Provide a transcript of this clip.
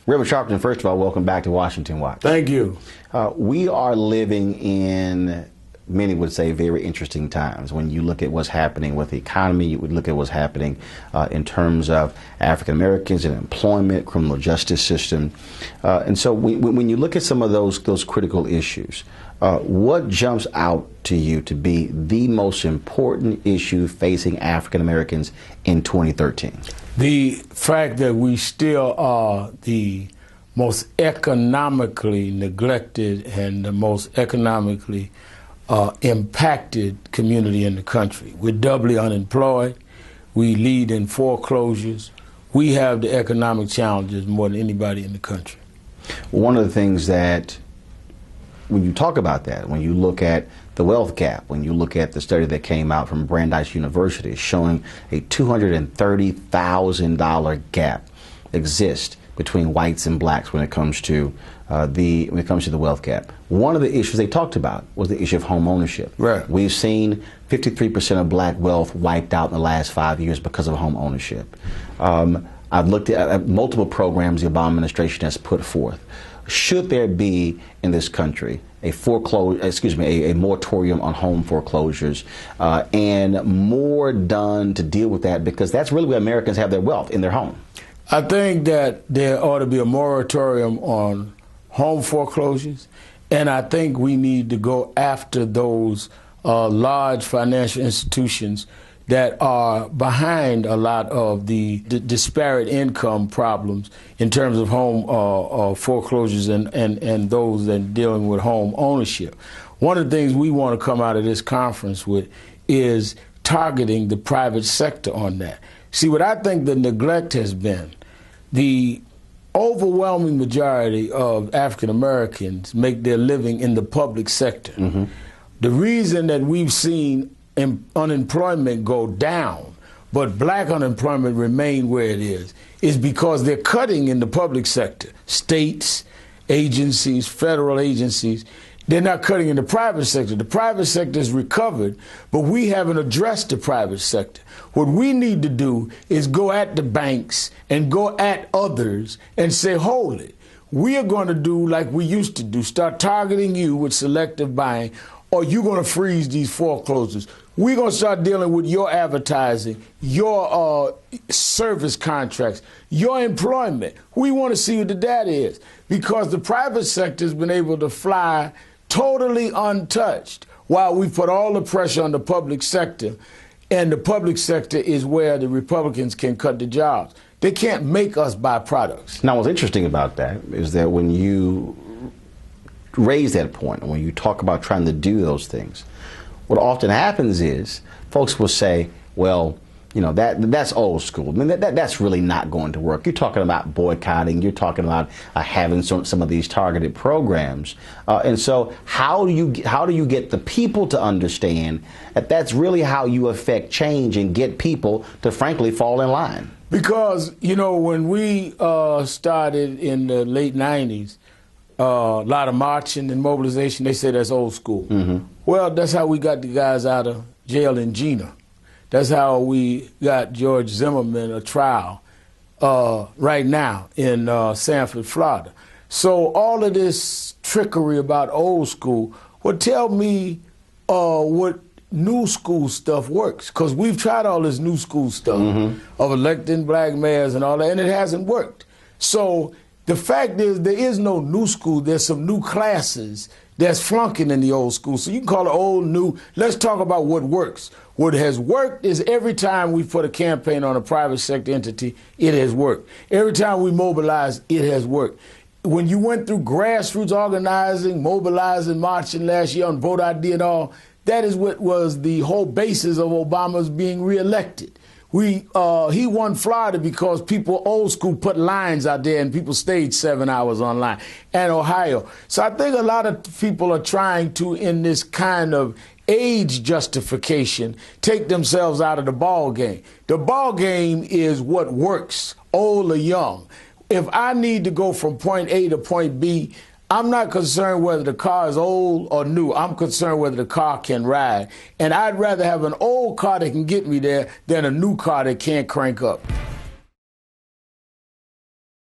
Reverend Sharpton, first of all, welcome back to Washington Watch. Thank you. We are living in, many would say, very interesting times. When you look at what's happening with the economy, you would look at what's happening in terms of African Americans and employment, criminal justice system. And so when you look at some of those critical issues, what jumps out to you to be the most important issue facing African Americans in 2013? The fact that we still are the most economically neglected and the most economically impacted community in the country. We're doubly unemployed. We lead in foreclosures. We have the economic challenges more than anybody in the country. One of the things that, when you talk about that, when you look at the wealth gap, when you look at the study that came out from Brandeis University showing a $230,000 gap exists between whites and blacks when it comes to the wealth gap. One of the issues they talked about was the issue of home ownership. Right. We've seen 53% of black wealth wiped out in the last 5 years because of home ownership. I've looked at multiple programs the Obama administration has put forth. Should there be in this country a moratorium on home foreclosures and more done to deal with that, because that's really where Americans have their wealth, in their home? I think that there ought to be a moratorium on home foreclosures, and I think we need to go after those large financial institutions that are behind a lot of the disparate income problems in terms of home foreclosures and those that are dealing with home ownership. One of the things we want to come out of this conference with is targeting the private sector on that. See, what I think the neglect has been, the overwhelming majority of African Americans make their living in the public sector. Mm-hmm. The reason that we've seen unemployment go down, but black unemployment remain where it is because they're cutting in the public sector. States, agencies, federal agencies, they're not cutting in the private sector. The private sector is recovered, but we haven't addressed the private sector. What we need to do is go at the banks and go at others and say, hold it. We are going to do like we used to do, start targeting you with selective buying, or you're going to freeze these foreclosures. We're going to start dealing with your advertising, your service contracts, your employment. We want to see what the data is, because the private sector has been able to fly totally untouched while we put all the pressure on the public sector, and the public sector is where the Republicans can cut the jobs. They can't make us buy products. Now, what's interesting about that is that when you raise that point, when you talk about trying to do those things, what often happens is folks will say, well, you know, that's old school. I mean, that's really not going to work. You're talking about boycotting. You're talking about having some of these targeted programs. And so how do you get the people to understand that that's really how you affect change and get people to, frankly, fall in line? Because, you know, when we started in the late 90s, a lot of marching and mobilization, they say that's old school. Mm-hmm. Well, that's how we got the guys out of jail in Gina. That's how we got George Zimmerman a trial right now in Sanford, Florida. So all of this trickery about old school would tell me what new school stuff works, because we've tried all this new school stuff of electing black mayors and all that, and it hasn't worked. So the fact is, there is no new school. There's some new classes that's flunking in the old school. So you can call it old, new. Let's talk about what works. What has worked is every time we put a campaign on a private sector entity, it has worked. Every time we mobilize, it has worked. When you went through grassroots organizing, mobilizing, marching last year on Vote ID and all, that is what was the whole basis of Obama's being reelected. He won Florida because people old school put lines out there and people stayed 7 hours online, and Ohio. So I think a lot of people are trying to, in this kind of age justification, take themselves out of the ball game. The ball game is what works, old or young. If I need to go from point A to point B, I'm not concerned whether the car is old or new. I'm concerned whether the car can ride. And I'd rather have an old car that can get me there than a new car that can't crank up.